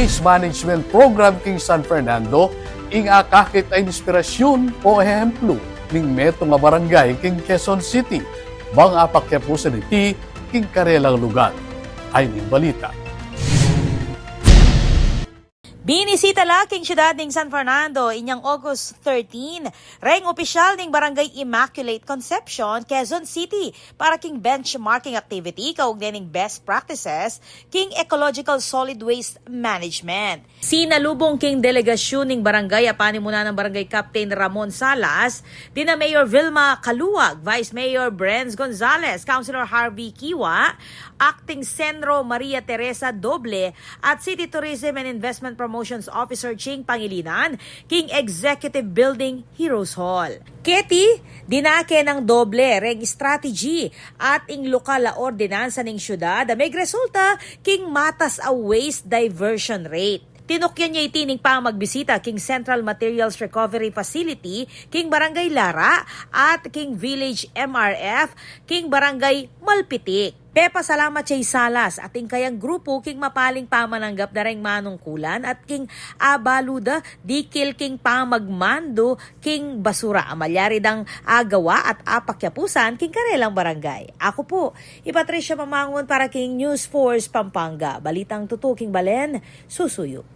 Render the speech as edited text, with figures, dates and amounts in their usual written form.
Waste Management Program king San Fernando, ing akakit ay inspirasyon o ehemplo ning meto nga barangay king Quezon City. Bang apakyapusan iti king karelang lugar. Ay ning balita. Binisita la king siyudad ning San Fernando inyang August 13, reng opisyal ning Barangay Immaculate Conception, Quezon City para king benchmarking activity kaugnay ning best practices king ecological solid waste management. Sinalubong king delegasyon ning barangay apani muna ng Barangay Captain Ramon Salas, dina Mayor Vilma Caluwag, Vice Mayor Brenz Gonzales, Councilor Harvey Kiwa, Acting Senro Maria Teresa Doble at City Tourism and Investment Promotions Officer Ching Pangilinan, king Executive Building Heroes Hall. Keti, dinake ng doble reg strategy at ing lokal na ordinansa ning syudad may resulta king matas a waste diversion rate. Tinukyan niya itining pang magbisita king Central Materials Recovery Facility, king Barangay Lara at king Village MRF, king Barangay Malpitik. Pepa salamat siya Salas ating kayang grupo king mapaling pamananggap dareng manungkulan at king abaluda dikil king pamagmando king basura amalyari dang agawa at apakyapusan king karelang barangay. Ako po, Patricia Mamangon para king News Force Pampanga. Balitang tutuking Balen, susuyo.